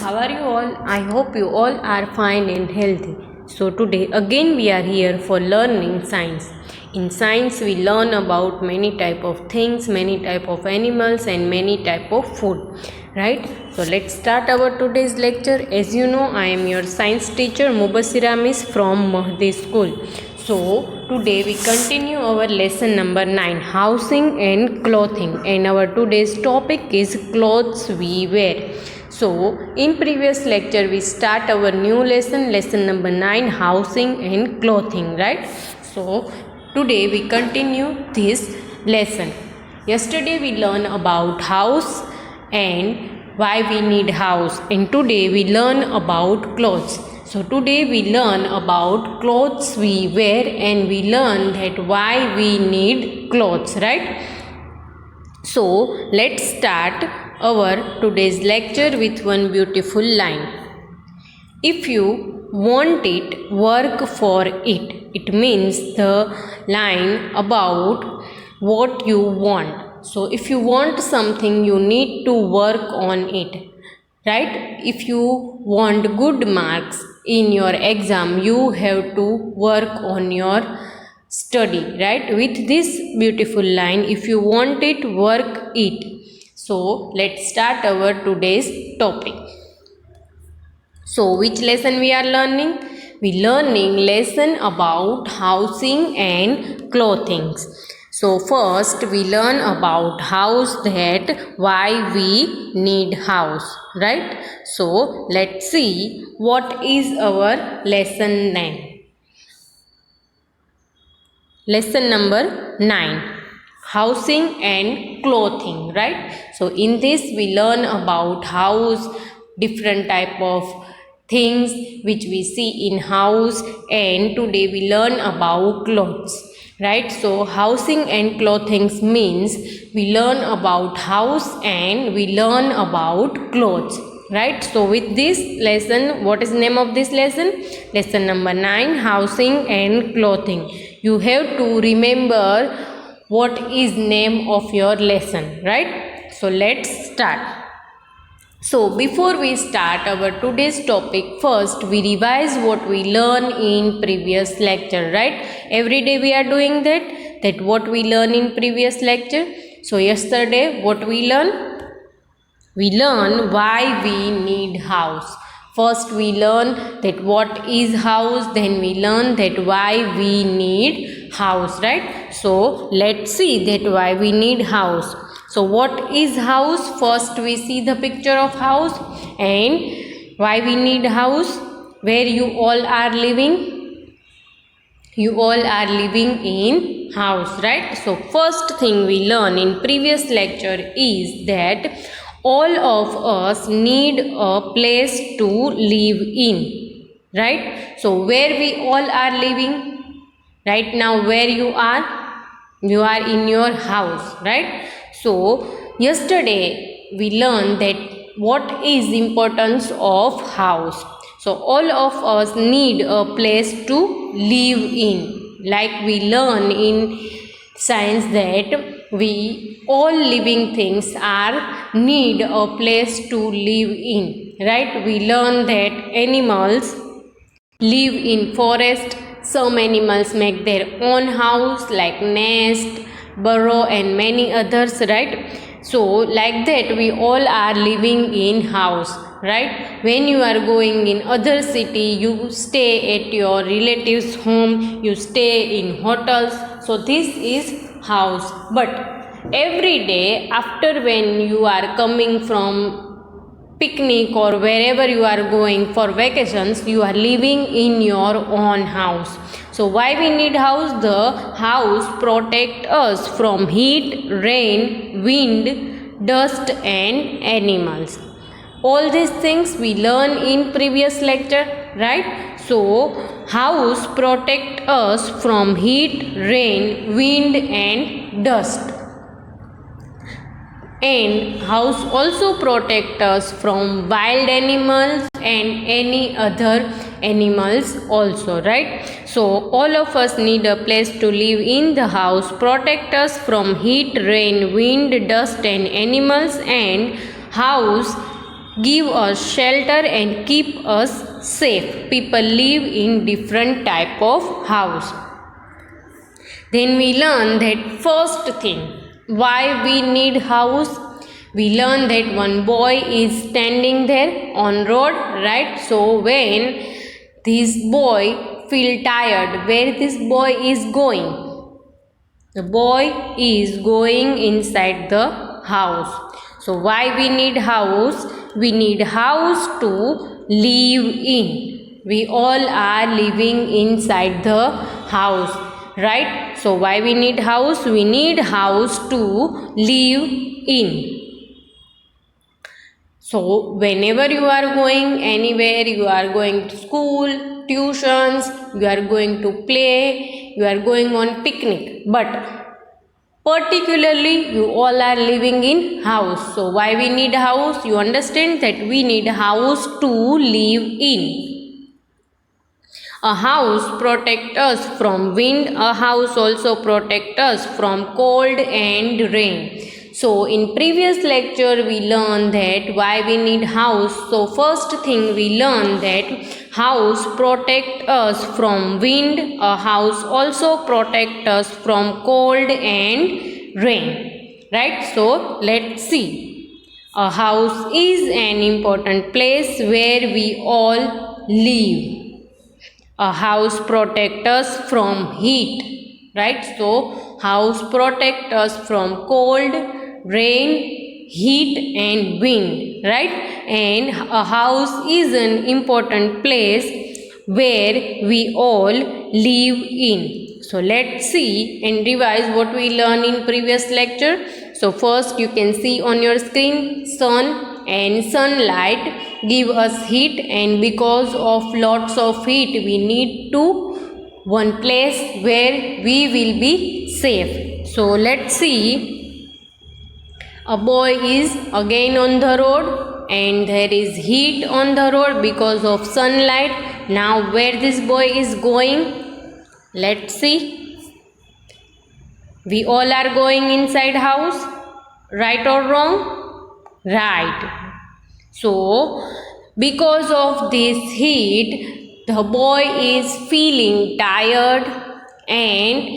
How are you all? I hope you all are fine and healthy. So today again we are here for learning science. In science we learn about many type of things, many type of animals and many type of food. Right? So let's start our today's lecture. As you know, I am your science teacher Mubasira Miss from Mahdi School. So today we continue our lesson number 9, housing and clothing, and our today's topic is clothes we wear. So in previous lecture we start our new lesson number 9, housing and clothing, right? So today we continue this lesson. Yesterday we learned about house and why we need house, and today we learn about clothes. So today we learn about clothes we wear, and we learn that why we need clothes, right? So let's start our today's lecture with one beautiful line. If you want it, work for it. It means the line about what you want. So if you want something, you need to work on it, right? If you want good marks in your exam, you have to work on your study, right? With this beautiful line, if you want it, work it. So let's start our today's topic. So which lesson we are learning? We learning lesson about housing and clothing. So first we learn about house, that why we need house, right? So let's see what is our lesson name. Lesson number 9, housing and clothing, right? So in this we learn about house, different type of things which we see in house, and today we learn about clothes, right? So housing and clothing means we learn about house and we learn about clothes, right? So with this lesson, what is the name of this lesson? Lesson number 9, housing and clothing. You have to remember what is name of your lesson, right? So let's start. So before we start our today's topic, first we revise what we learned in previous lecture, right? Every day we are doing that what we learned in previous lecture. So yesterday what we learned? We learn why we need house. First we learn that what is house, then we learn that why we need house, right? So let's see that why we need house. So what is house? First we see the picture of house and why we need house. Where you all are living? You all are living in house, right? So first thing we learn in previous lecture is that all of us need a place to live in, right? So where we all are living right now, where you are in your house, right? So yesterday we learned that what is the importance of house. So all of us need a place to live in, like we learn in science that we all living things are need a place to live in, right? We learn that animals live in forest. Some animals make their own house like nest, burrow and many others, right? So like that we all are living in house, right? When you are going in other city, you stay at your relatives home, you stay in hotels. So this is house. But every day after, when you are coming from picnic or wherever you are going for vacations, you are living in your own house. So why we need house? The house protect us from heat, rain, wind, dust and animals. All these things we learn in previous lecture, right? So house protect us from heat, rain, wind and dust. And house also protect us from wild animals and any other animals also, right? So all of us need a place to live in. The house protect us from heat, rain, wind, dust and animals, and house give us shelter and keep us safe. People live in different type of house. Then we learn that first thing, why we need house. We learn that one boy is standing there on road, right? So when this boy feel tired, where this boy is going? The boy is going inside the house. So why we need house? We need house to live in. We all are living inside the house, right? So why we need house? We need house to live in. So whenever you are going anywhere, you are going to school, tuitions, you are going to play, you are going on picnic, but particularly you all are living in house. So why we need house? You understand that we need house to live in. A house protect us from wind. A house also protect us from cold and rain. So in previous lecture we learned that why we need house. So first thing we learned that house protect us from wind. A house also protect us from cold and rain, right? So let's see. A house is an important place where we all live. A house protect us from heat, right? So house protect us from cold, rain, heat and wind, right? And a house is an important place where we all live in. So let's see and revise what we learned in previous lecture. So first you can see on your screen, sun and sunlight give us heat, and because of lots of heat we need to one place where we will be safe. So let's see, a boy is again on the road and there is heat on the road because of sunlight. Now where this boy is going? Let's see. We all are going inside house, right or wrong? Right. So because of this heat, the boy is feeling tired and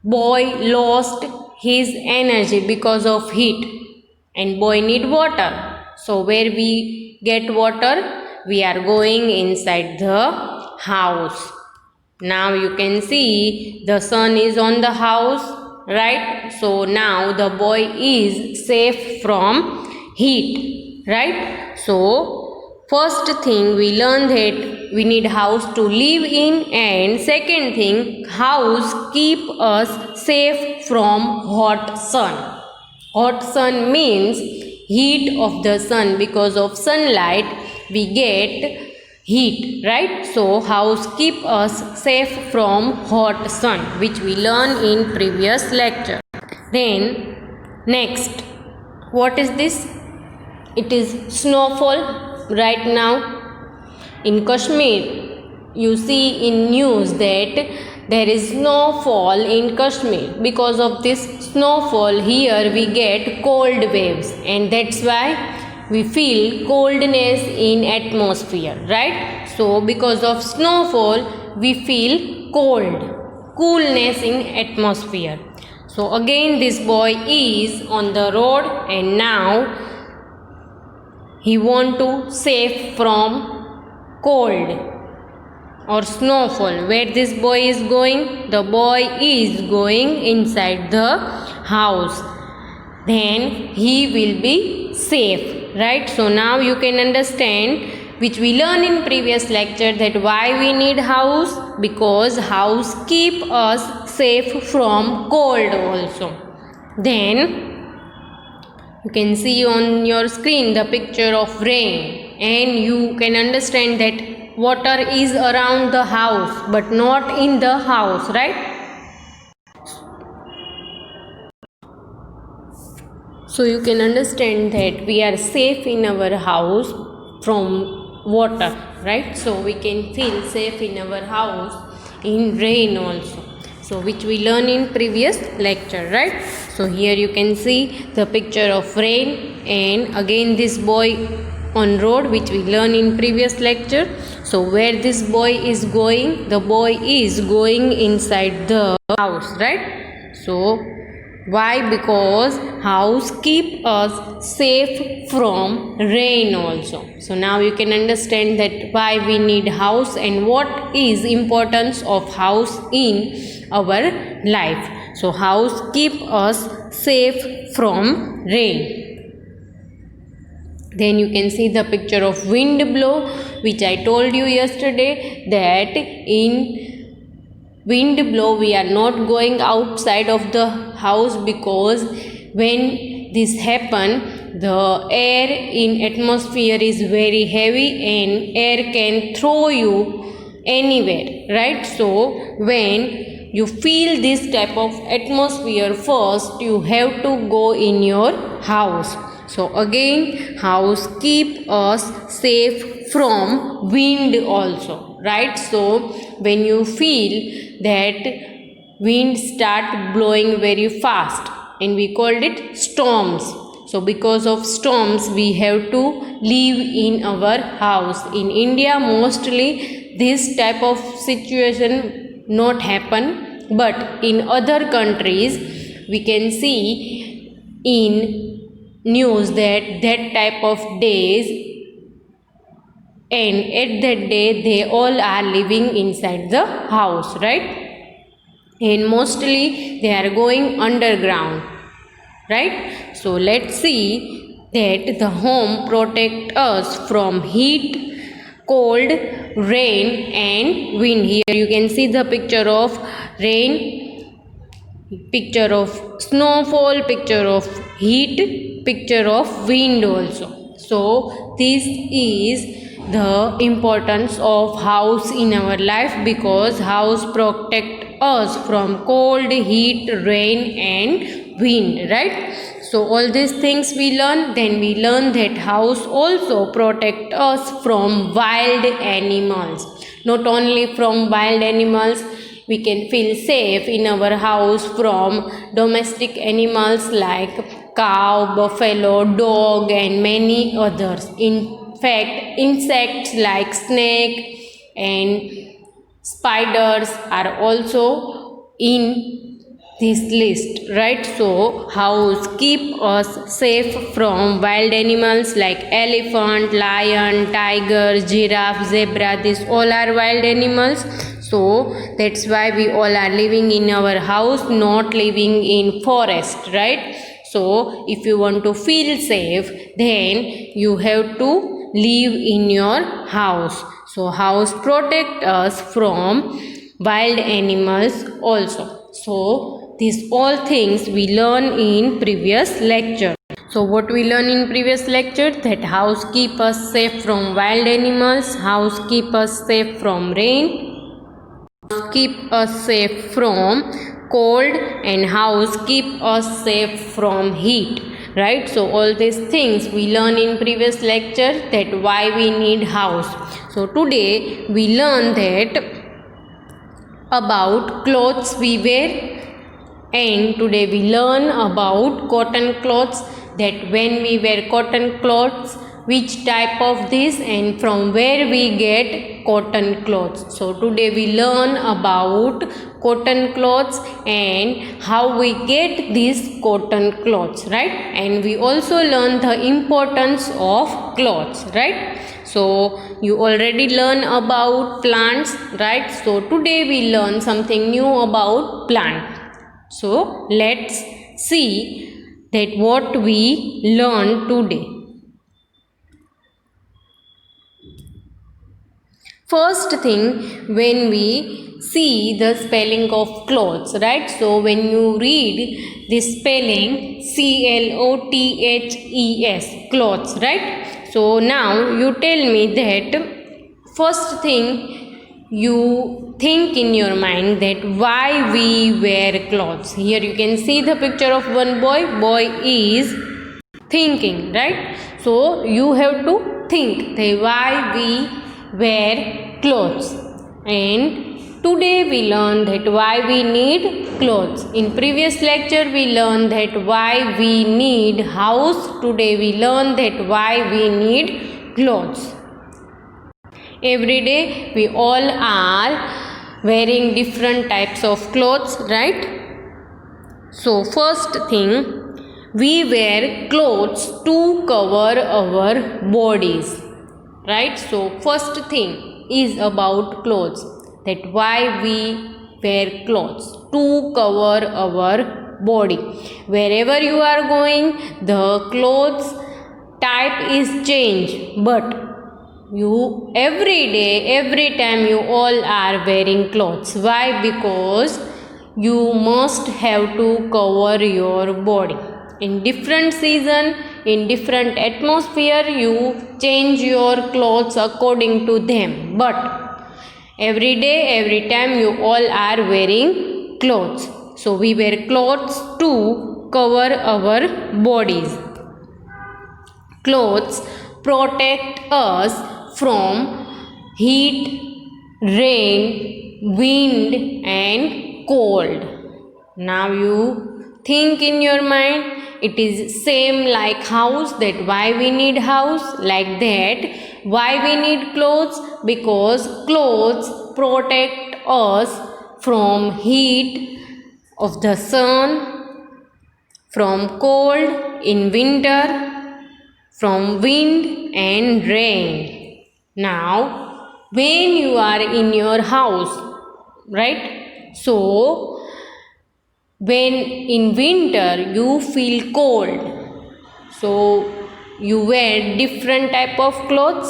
boy lost his energy because of heat, and boy need water. So where we get water? We are going inside the house. Now you can see the sun is on the house, right? So now the boy is safe from heat, right? So first thing we learn that we need house to live in, and second thing, house keep us safe from hot sun. Hot sun means heat of the sun. Because of sunlight we get heat, right? So house keep us safe from hot sun, which we learned in previous lecture. Then next, what is this? It is snowfall. Right now in Kashmir you see in news that there is snowfall in Kashmir. Because of this snowfall here we get cold waves, and that's why we feel coldness in atmosphere, right? So because of snowfall we feel cold, coolness in atmosphere. So again this boy is on the road and now he want to save from cold or snowfall. Where this boy is going? The boy is going inside the house. Then he will be safe, right? So now you can understand, which we learned in previous lecture, that why we need house. Because house keep us safe from cold also. Then you can see on your screen the picture of rain, and you can understand that water is around the house but not in the house, right? So you can understand that we are safe in our house from water, right? So we can feel safe in our house in rain also. so which we learned in previous lecture, right? So here you can see the picture of rain, and again this boy on road, which we learned in previous lecture. So where this boy is going? The boy is going inside the house, right? So why? Because house keep us safe from rain also. So now you can understand that why we need house and what is importance of house in our life. So house keep us safe from rain. Then you can see the picture of wind blow, which I told you yesterday that in wind blow we are not going outside of the house, because when this happen, the air in atmosphere is very heavy and air can throw you anywhere, right? So when you feel this type of atmosphere, first you have to go in your house. So again, house keep us safe from wind also, right? So when you feel that wind start blowing very fast, and we called it storms. So because of storms, we have to live in our house. In India, mostly this type of situation not happen, but in other countries we can see in news that that type of days, and at that day they all are living inside the house, right? And mostly they are going underground, right? So let's see that the home protect us from heat, cold, rain and wind. Here you can see the picture of rain, picture of snowfall, picture of heat, picture of wind also. So this is the importance of house in our life, because house protect us from cold, heat, rain and wind, right? So all these things we learn. Then we learn that house also protect us from wild animals. Not only from wild animals, we can feel safe in our house from domestic animals like cow, buffalo, dog and many others. In fact, insects like snake and spiders are also in this list, right? So house keep us safe from wild animals like elephant, lion, tiger, giraffe, zebra. These all are wild animals. So that's why we all are living in our house, not living in forest, right? So if you want to feel safe, then you have to live in your house. So house protect us from wild animals also. So these all things we learn in previous lecture. So what we learn in previous lecture? That house keep us safe from wild animals, house keep us safe from rain, keep us safe from cold, and house keep us safe from heat, right? So all these things we learn in previous lecture, that why we need house. So today we learn that about clothes we wear, and today we learn about cotton clothes, that when we wear cotton clothes, which type of this and from where we get cotton clothes. So today we learn about cotton clothes and how we get these cotton clothes, right? And we also learn the importance of clothes, right? So you already learn about plants, right? So today we learn something new about plant. So let's see that what we learned today. First thing, when we see the spelling of clothes, right? So when you read this spelling clothes, clothes, right? So now you tell me that first thing you think in your mind that why we wear clothes. Here you can see the picture of one boy. Boy is thinking, right? So you have to think that why we wear clothes, and Today we learn that why we need clothes. In previous lecture we learned that why we need house. Today we learn that why we need clothes. Every day we all are wearing different types of clothes, right? So first thing, we wear clothes to cover our bodies, right? So first thing is about clothes, that why we wear clothes to cover our body. Wherever you are going, the clothes type is changed, but you every day, every time you all are wearing clothes. Why? Because you must have to cover your body. In different season, in different atmosphere, you change your clothes according to them. But every day, every time you all are wearing clothes. So we wear clothes to cover our bodies. Clothes protect us from heat, rain, wind and cold. Now you think in your mind, it is same like house, that why we need house, like that why we need clothes, because clothes protect us from heat of the sun, from cold in winter, from wind and rain. Now, when you are in your house, right? So, when in winter you feel cold, so you wear different type of clothes,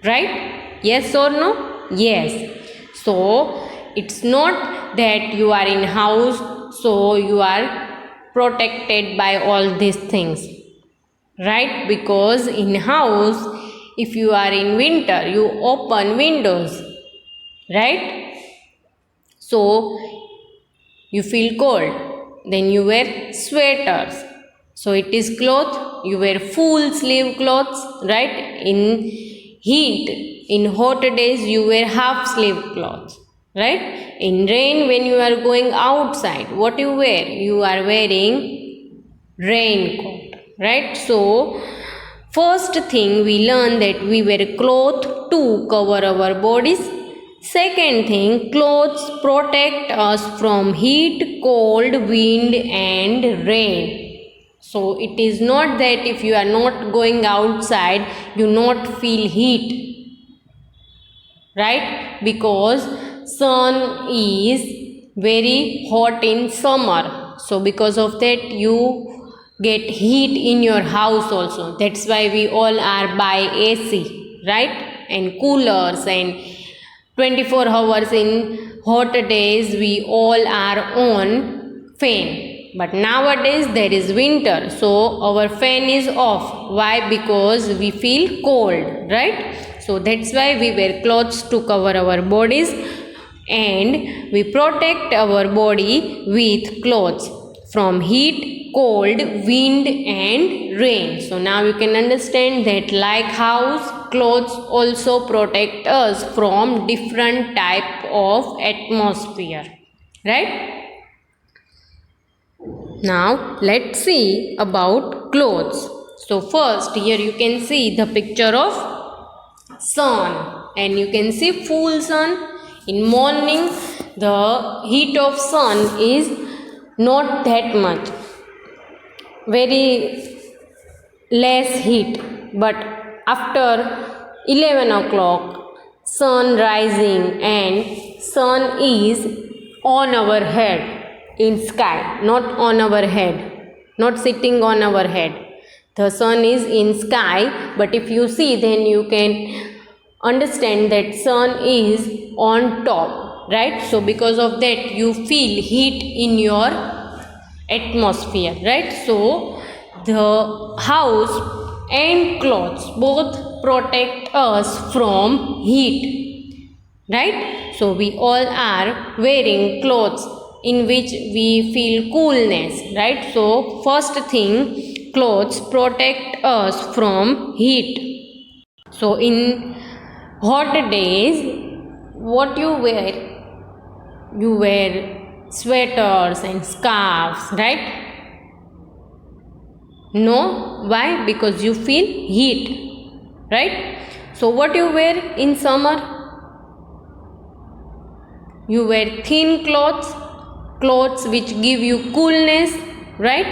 right? Yes or no? Yes. So, it's not that you are in house, so you are protected by all these things, right? Because in house, if you are in winter, you open windows, right? So you feel cold, then you wear sweaters. So it is cloth, you wear full sleeve clothes, right? In heat, in hot days, you wear half sleeve clothes, right? In rain, when you are going outside, what you wear? You are wearing raincoat, right? So first thing we learn that we wear clothes to cover our bodies. Second thing, clothes protect us from heat, cold, wind and rain. So it is not that if you are not going outside, you not feel heat, right? Because sun is very hot in summer. So because of that you get heat in your house also. That's why we all are by AC, right? And coolers, and 24 hours in hot days we all are on fan. But nowadays there is winter, so our fan is off. Why? Because we feel cold, right? So that's why we wear clothes to cover our bodies, and we protect our body with clothes from heat, cold, wind and rain. So now you can understand that like house, clothes also protect us from different type of atmosphere, right? Now let's see about clothes. So first here you can see the picture of sun, and you can see full sun. In morning the heat of sun is not that much, very less heat, but after 11 o'clock sun rising and sun is on our head in sky, not on our head, not sitting on our head. The sun is in sky, but if you see then you can understand that sun is on top, right? So because of that you feel heat in your atmosphere, right? So the house and clothes both protect us from heat, right? So we all are wearing clothes in which we feel coolness, right? So first thing, clothes protect us from heat. So in hot days what you wear? You wear sweaters and scarves, right? No. Why? Because you feel heat, right? So what you wear in summer? You wear thin clothes which give you coolness, right?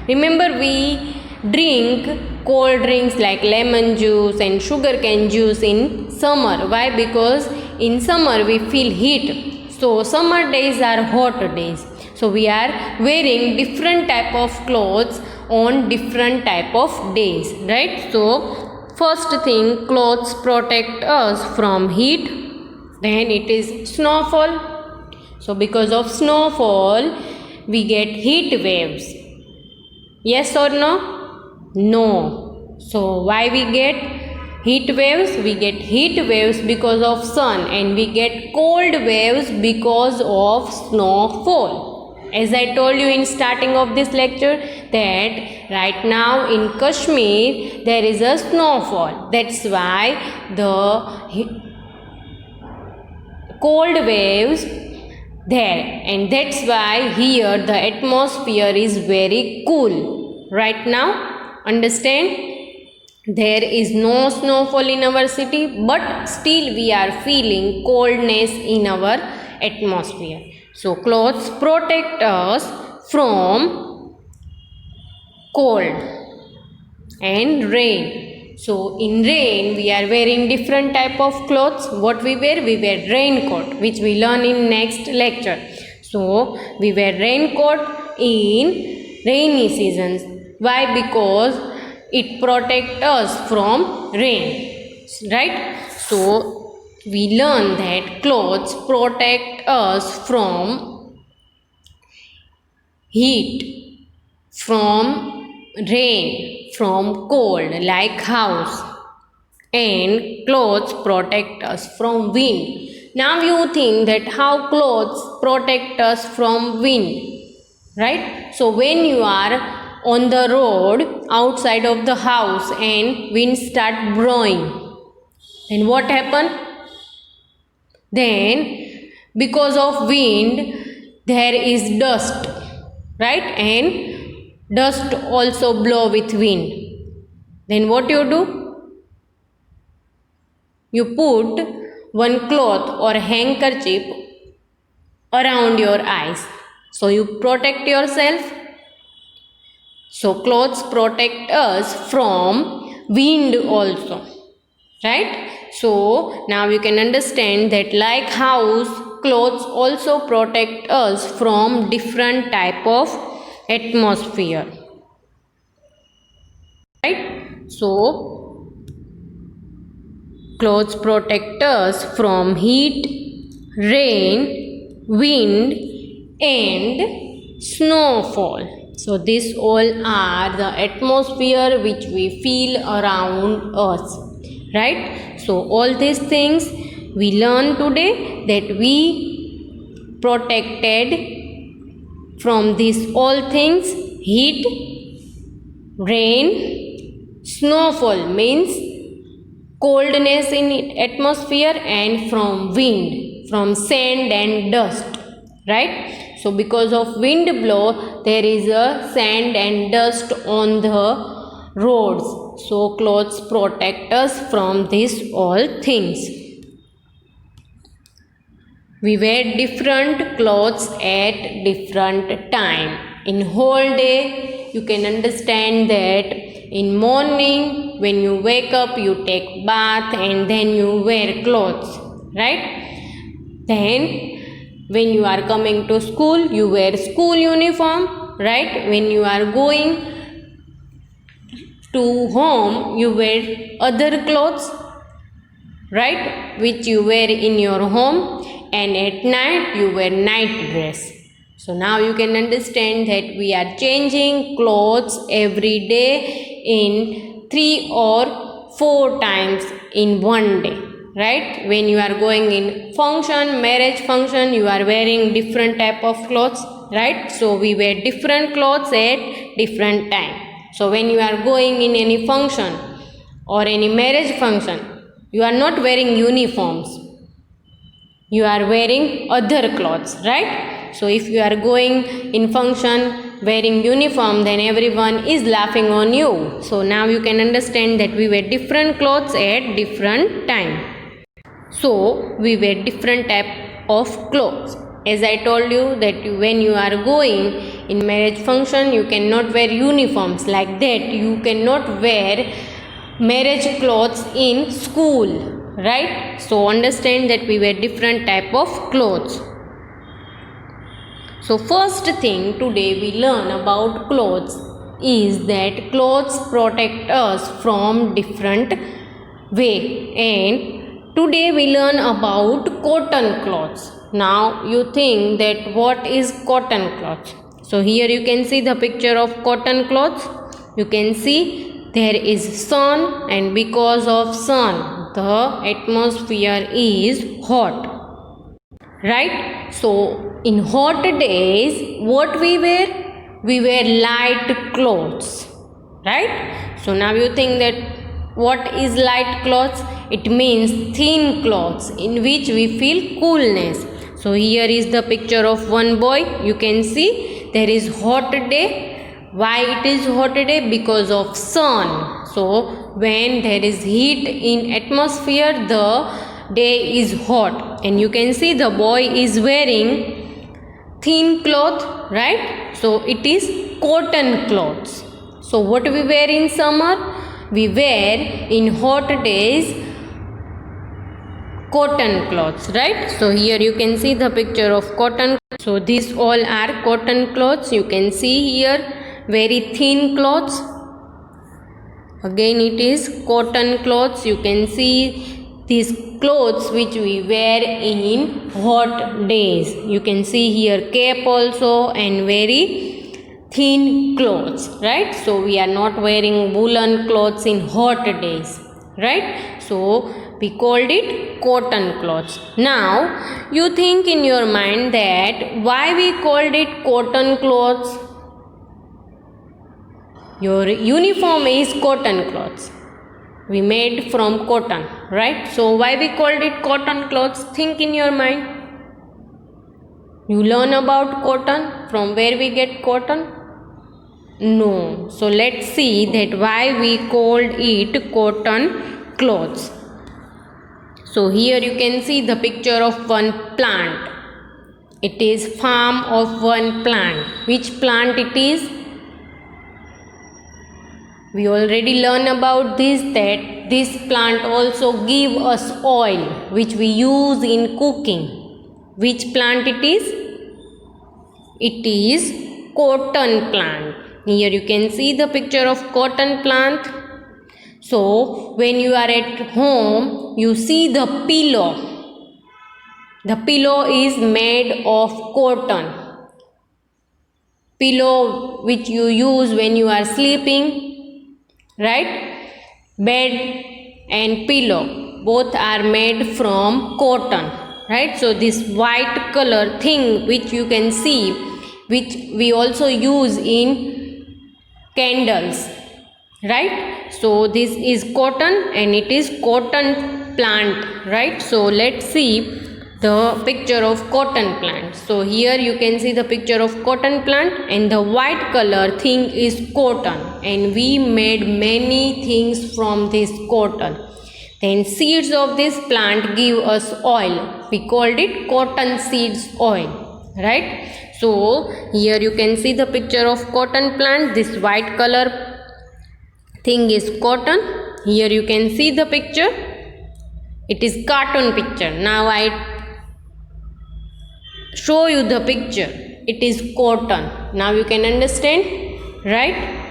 Remember, we drink cold drinks like lemon juice and sugarcane juice in summer. Why? Because in summer we feel heat. So summer days are hot days. So we are wearing different type of clothes on different type of days, right? So first thing, clothes protect us from heat. Then it is snowfall. So because of snowfall we get heat waves. Yes or no? No. So why we get heat waves? We get heat waves because of sun, and we get cold waves because of snowfall. As I told you in starting of this lecture that right now in Kashmir there is a snowfall. That's why the cold waves there, and that's why here the atmosphere is very cool right now. Understand? There is no snowfall in our city, but still we are feeling coldness in our atmosphere. So clothes protect us from cold and rain. So in rain we are wearing different type of clothes. What we wear? We wear raincoat, which we learn in next lecture. So we wear raincoat in rainy seasons. Why? Because it protects us from rain, right? So we learn that clothes protect us from heat, from rain, from cold like house, and clothes protect us from wind. Now you think that how clothes protect us from wind, right? So when you are on the road outside of the house and wind start blowing, then what happen? Then because of wind there is dust, right? And dust also blow with wind. Then what you do? You put one cloth or handkerchief around your eyes, so you protect yourself. So clothes protect us from wind also, right? So now you can understand that like house, clothes also protect us from different type of atmosphere, right? So clothes protect us from heat, rain, wind, and snowfall. So these all are the atmosphere which we feel around us, right? So all these things we learn today, that we protected from these all things: heat, rain, snowfall means coldness in atmosphere, and from wind, from sand and dust, right? So because of wind blow there is a sand and dust on the roads. So clothes protect us from these all things. We wear different clothes at different time. In whole day you can understand that in morning when you wake up you take bath and then you wear clothes, right? Then when you are coming to school you wear school uniform, right? When you are going to home you wear other clothes, right, which you wear in your home, and at night you wear night dress. So now you can understand that we are changing clothes every day in 3 or 4 times in one day, right? When you are going in function, marriage function, you are wearing different type of clothes, right? So we wear different clothes at different time. So when you are going in any function or any marriage function, you are not wearing uniforms, you are wearing other clothes, right? So if you are going in function wearing uniform, then everyone is laughing on you. So now you can understand that we wear different clothes at different time. So we wear different type of clothes. As I told you that when you are going in marriage function, you cannot wear uniforms like that. You cannot wear marriage clothes in school, right? So understand that we wear different type of clothes. So first thing today we learn about clothes is that clothes protect us from different way, and today we learn about cotton clothes. Now you think that what is cotton cloth? So here you can see the picture of cotton cloth. You can see there is sun, and because of sun the atmosphere is hot, right? So in hot days what we wear? We wear light clothes, right? So now you think that what is light clothes? It means thin clothes in which we feel coolness. So here is the picture of one boy. You can see there is hot day. Why it is hot day? Because of sun. So when there is heat in atmosphere, the day is hot, and you can see the boy is wearing thin cloth, right? So it is cotton clothes. So what we wear in summer? We wear in hot days cotton clothes, right? So here you can see the picture of cotton. So these all are cotton clothes. You can see here very thin clothes. Again it is cotton clothes. You can see these clothes which we wear in hot days. You can see here cap also, and very thin clothes, right? So we are not wearing woolen clothes in hot days, right? So we called it cotton clothes. Now you think in your mind that why we called it cotton clothes? Your uniform is cotton clothes. We made from cotton, right? So why we called it cotton clothes? Think in your mind. You learn about cotton. From where we get cotton? No. So let's see that why we called it cotton clothes. So here you can see the picture of one plant. It is farm of one plant. Which plant it is? We already learned about this, that this plant also give us oil which we use in cooking. Which plant it is? It is cotton plant. Here you can see the picture of cotton plant. So when you are at home, you see the pillow. The pillow is made of cotton. Pillow which you use when you are sleeping, right? Bed and pillow both are made from cotton, right? So this white color thing which you can see, which we also use in candles, right? So this is cotton, and it is cotton plant, right? So let's see the picture of cotton plant. So here you can see the picture of cotton plant, and the white color thing is cotton, and we made many things from this cotton. Then seeds of this plant give us oil. We called it cotton seeds oil, right? So here you can see the picture of cotton plant. This white color thing is cotton. Here you can see the picture. It is cartoon picture. Now I show you the picture. It is cotton. Now you can understand, right?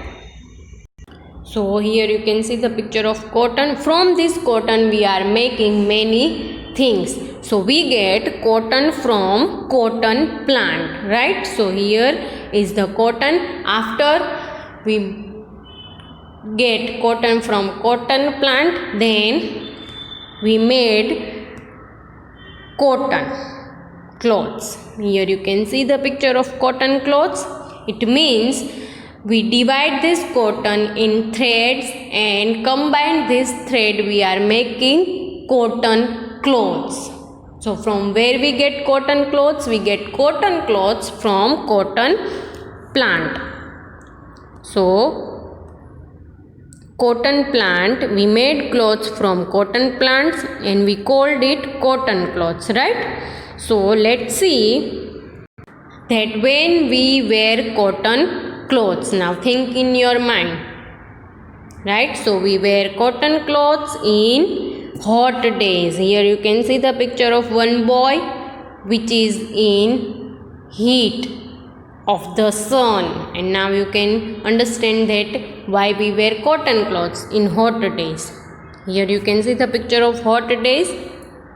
So here you can see the picture of cotton. From this cotton we are making many things. So we get cotton from cotton plant, right? So here is the cotton. After we get cotton from cotton plant, then we made cotton clothes. Here you can see the picture of cotton clothes. It means we divide this cotton in threads, and combine this thread we are making cotton clothes. So from where we get cotton clothes? We get cotton clothes from cotton plant. So cotton plant, we made clothes from cotton plants and we called it cotton clothes, right? So let's see that when we wear cotton clothes. Now think in your mind, right? So we wear cotton clothes in hot days. Here you can see the picture of one boy which is in heat of the sun, and now you can understand that why we wear cotton clothes in hot days. Here you can see the picture of hot days,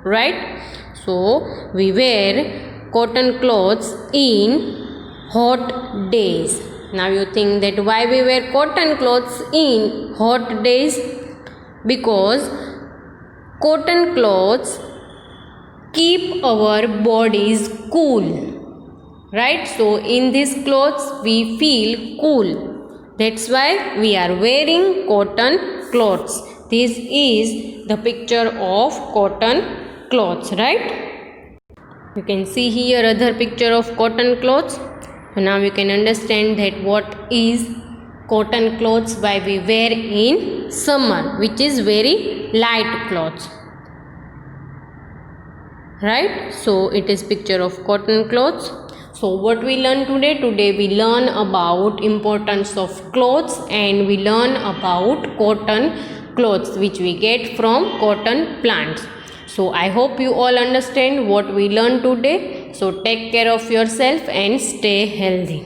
right? So we wear cotton clothes in hot days. Now you think that why we wear cotton clothes in hot days? Because cotton clothes keep our bodies cool, right? So in these clothes we feel cool. That's why we are wearing cotton clothes. This is the picture of cotton clothes, right? You can see here other picture of cotton clothes. So now you can understand that what is cotton clothes, why we wear in summer, which is very light clothes, right? So it is picture of cotton clothes. So what we learn today? Today we learn about importance of clothes and we learn about cotton clothes which we get from cotton plants. So I hope you all understand what we learned today. So take care of yourself and stay healthy.